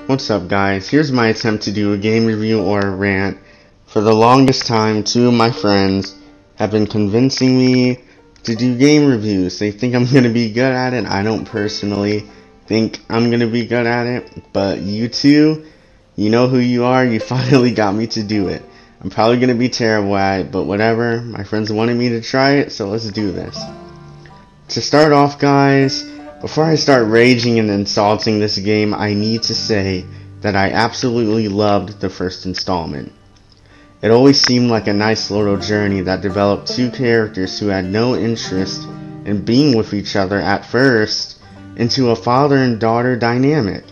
What's up, guys? Here's my attempt to do a game review or a rant. For the longest time, two of my friends have been convincing me to do game reviews. They think I'm going to be good at it. I don't personally think I'm going to be good at it. But you two, you know who you are. You finally got me to do it. I'm probably going to be terrible at it, but whatever. My friends wanted me to try it, so let's do this. To start off, guys, before I start raging and insulting this game, I need to say that I absolutely loved the first installment. It always seemed like a nice little journey that developed two characters who had no interest in being with each other at first into a father and daughter dynamic.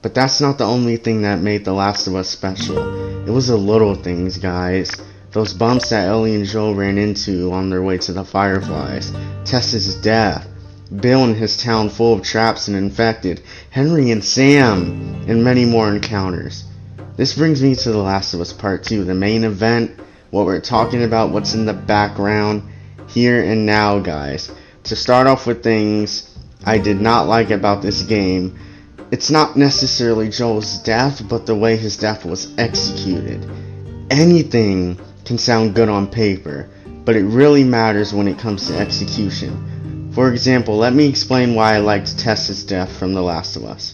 But that's not the only thing that made The Last of Us special. It was the little things, guys. Those bumps that Ellie and Joel ran into on their way to the Fireflies, Tess's death, Bill and his town full of traps and infected, Henry and Sam, and many more encounters. This brings me to The Last of Us Part 2, the main event, what we're talking about, what's in the background, here and now, guys. To start off with things I did not like about this game, it's not necessarily Joel's death, but the way his death was executed. Anything can sound good on paper, but it really matters when it comes to execution. For example, let me explain why I liked Tess's death from The Last of Us.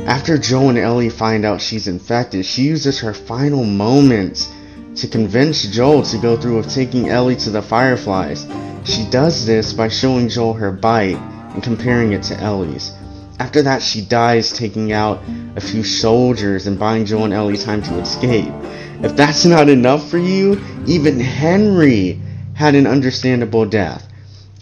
After Joel and Ellie find out she's infected, she uses her final moments to convince Joel to go through with taking Ellie to the Fireflies. She does this by showing Joel her bite and comparing it to Ellie's. After that, she dies taking out a few soldiers and buying Joel and Ellie time to escape. If that's not enough for you, even Henry had an understandable death.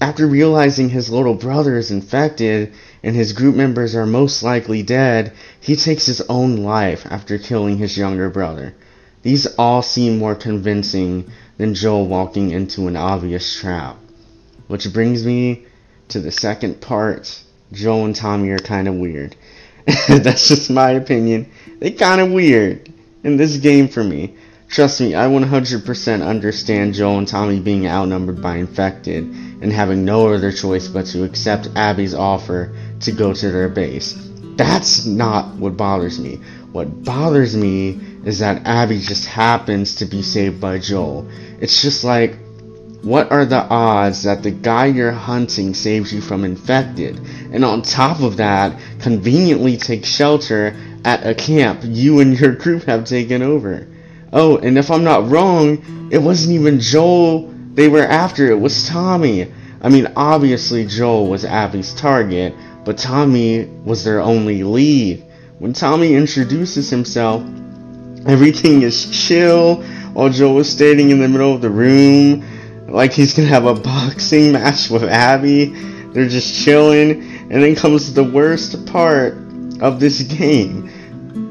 After realizing his little brother is infected and his group members are most likely dead, he takes his own life after killing his younger brother. These all seem more convincing than Joel walking into an obvious trap. Which brings me to the second part. Joel and Tommy are kind of weird. That's just my opinion. They're kind of weird in this game for me. Trust me, I 100% understand Joel and Tommy being outnumbered by infected and having no other choice but to accept Abby's offer to go to their base. That's not what bothers me. What bothers me is that Abby just happens to be saved by Joel. It's just like, what are the odds that the guy you're hunting saves you from infected, and on top of that, conveniently takes shelter at a camp you and your group have taken over? Oh, and if I'm not wrong, it wasn't even Joel they were after, it was Tommy. I mean, obviously Joel was Abby's target, but Tommy was their only lead. When Tommy introduces himself, everything is chill, while Joel is standing in the middle of the room, like he's gonna have a boxing match with Abby. They're just chilling, and then comes the worst part of this game.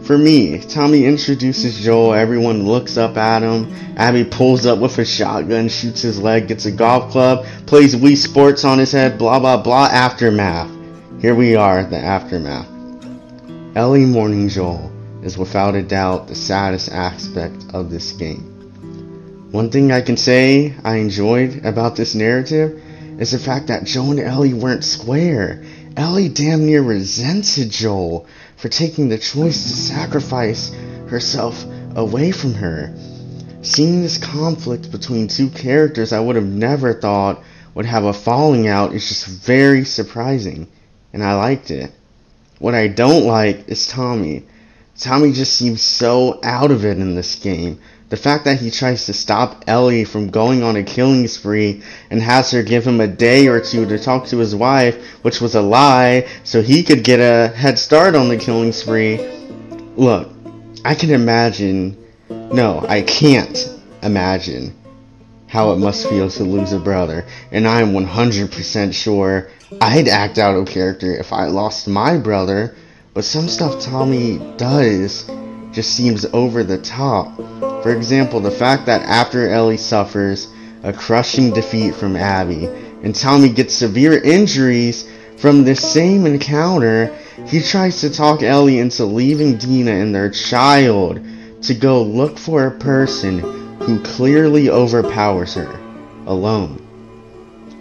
For me, Tommy introduces Joel, everyone looks up at him, Abby pulls up with a shotgun, shoots his leg, gets a golf club, plays Wii Sports on his head, blah blah blah, aftermath. Here we are, the aftermath. Ellie mourning Joel is without a doubt the saddest aspect of this game. One thing I can say I enjoyed about this narrative is the fact that Joel and Ellie weren't square. Ellie damn near resented Joel for taking the choice to sacrifice herself away from her. Seeing this conflict between two characters I would have never thought would have a falling out is just very surprising, and I liked it. What I don't like is Tommy. Tommy just seems so out of it in this game. The fact that he tries to stop Ellie from going on a killing spree and has her give him a day or two to talk to his wife, which was a lie, so he could get a head start on the killing spree. Look, I can imagine, no, I can't imagine how it must feel to lose a brother, and I am 100% sure I'd act out of character if I lost my brother, but some stuff Tommy does just seems over the top. For example, the fact that after Ellie suffers a crushing defeat from Abby, and Tommy gets severe injuries from this same encounter, he tries to talk Ellie into leaving Dina and their child to go look for a person who clearly overpowers her, alone.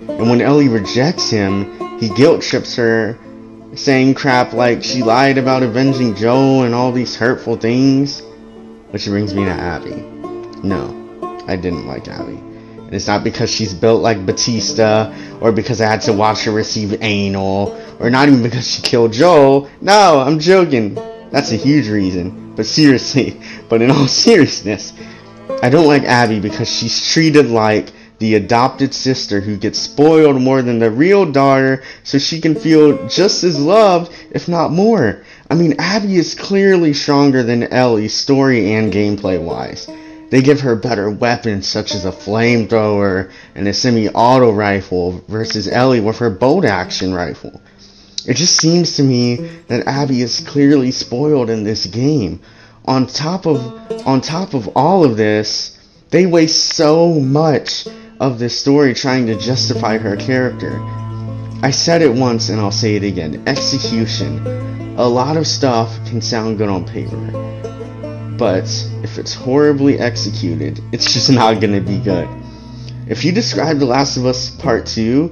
And when Ellie rejects him, he guilt trips her saying crap like she lied about avenging Joel and all these hurtful things. Which brings me to Abby. No, I didn't like Abby. And it's not because she's built like Batista, or because I had to watch her receive anal, or not even because she killed Joel. No, I'm joking. That's a huge reason. But seriously, but in all seriousness, I don't like Abby because she's treated like the adopted sister who gets spoiled more than the real daughter so she can feel just as loved, if not more. I mean, Abby is clearly stronger than Ellie story and gameplay wise. They give her better weapons such as a flamethrower and a semi-auto rifle versus Ellie with her bolt action rifle. It just seems to me that Abby is clearly spoiled in this game. On top of all of this, they waste so much of this story trying to justify her character. I said it once and I'll say it again. Execution. A lot of stuff can sound good on paper, but if it's horribly executed, it's just not gonna be good. If you describe The Last of Us Part 2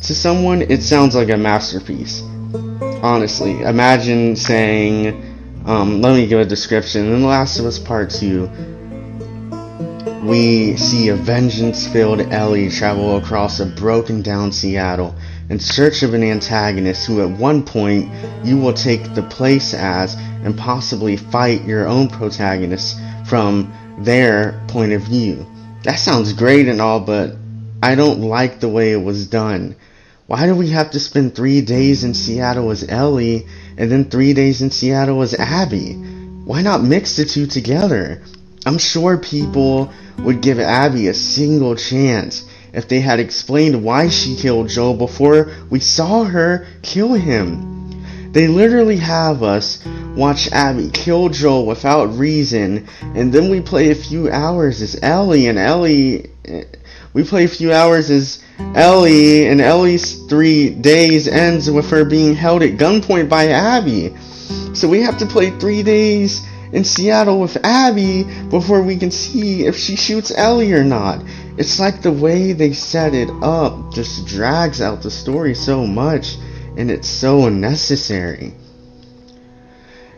to someone, it sounds like a masterpiece. Honestly, imagine saying, let me give a description. In The Last of Us Part 2, we see a vengeance-filled Ellie travel across a broken down Seattle in search of an antagonist who at one point you will take the place as and possibly fight your own protagonist from their point of view. That sounds great and all, but I don't like the way it was done. Why do we have to spend 3 days in Seattle as Ellie and then 3 days in Seattle as Abby? Why not mix the two together? I'm sure people would give Abby a single chance if they had explained why she killed Joel before we saw her kill him. They literally have us watch Abby kill Joel without reason, and then we play a few hours as Ellie, and Ellie's 3 days ends with her being held at gunpoint by Abby. So we have to play 3 days in Seattle with Abby before we can see if she shoots Ellie or not. It's like the way they set it up just drags out the story so much, and it's so unnecessary.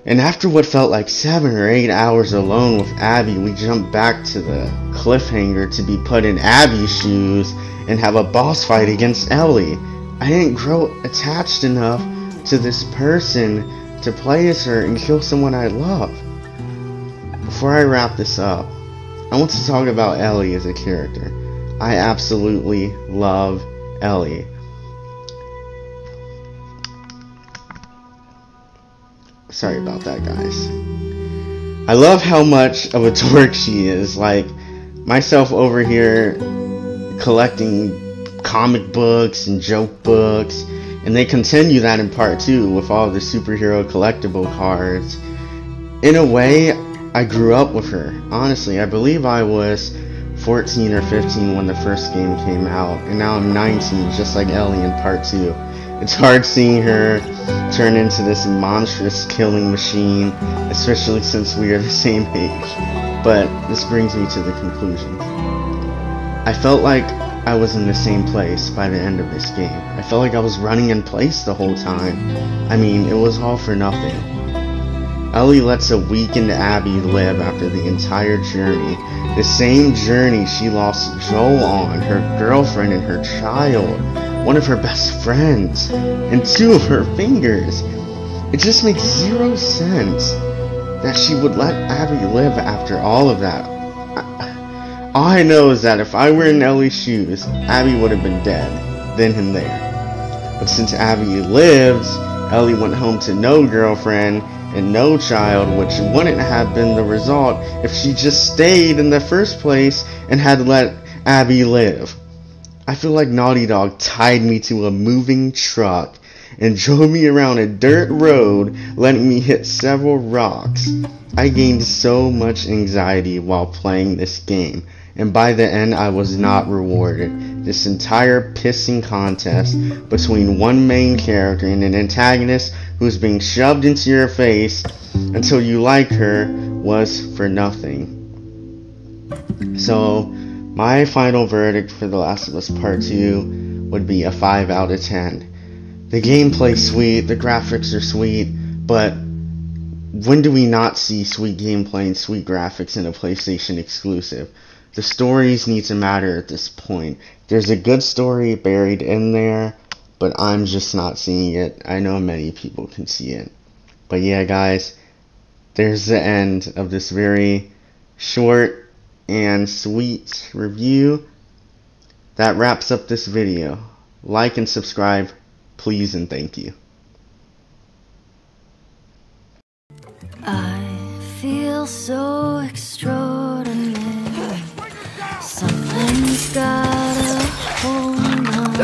And after what felt like 7 or 8 hours alone with Abby, we jump back to the cliffhanger to be put in Abby's shoes and have a boss fight against Ellie. I didn't grow attached enough to this person to play as her and kill someone I love. Before I wrap this up, I want to talk about Ellie as a character. I absolutely love Ellie. Sorry about that, guys. I love how much of a dork she is. Like, myself over here collecting comic books and joke books, and they continue that in part 2 with all the superhero collectible cards. In a way, I grew up with her. Honestly, I believe I was 14 or 15 when the first game came out, and now I'm 19, just like Ellie in part 2. It's hard seeing her turn into this monstrous killing machine, especially since we are the same age. But this brings me to the conclusion. I felt like I was in the same place by the end of this game. I felt like I was running in place the whole time. I mean, it was all for nothing. Ellie lets a weakened Abby live after the entire journey. The same journey she lost Joel on, her girlfriend and her child, one of her best friends, and 2 of her fingers. It just makes zero sense that she would let Abby live after all of that. All I know is that if I were in Ellie's shoes, Abby would have been dead, then and there. But since Abby lives, Ellie went home to no girlfriend and no child, which wouldn't have been the result if she just stayed in the first place and had let Abby live. I feel like Naughty Dog tied me to a moving truck and drove me around a dirt road, letting me hit several rocks. I gained so much anxiety while playing this game, and by the end I was not rewarded. This entire pissing contest between one main character and an antagonist who's being shoved into your face until you like her was for nothing. So, my final verdict for The Last of Us Part 2 would be a 5 out of 10. The gameplay's sweet, the graphics are sweet, but when do we not see sweet gameplay and sweet graphics in a PlayStation exclusive? The stories need to matter at this point. There's a good story buried in there, but I'm just not seeing it. I know many people can see it. But yeah, guys, there's the end of this very short and sweet review. That wraps up this video. Like and subscribe, please and thank you. I feel so extraordinary. Something's got a hold on me.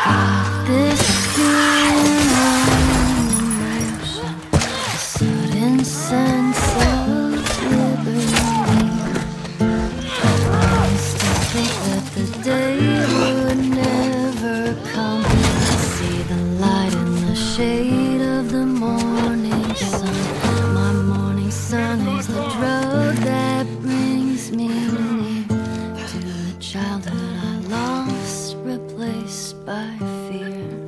I've got this feeling of emotion, a sudden sense of liberty. I used to think that the day would never come. I see the light in the shade of the morning sun. My morning sun is the drug that brings me near to the childhood I lost, replaced by fear.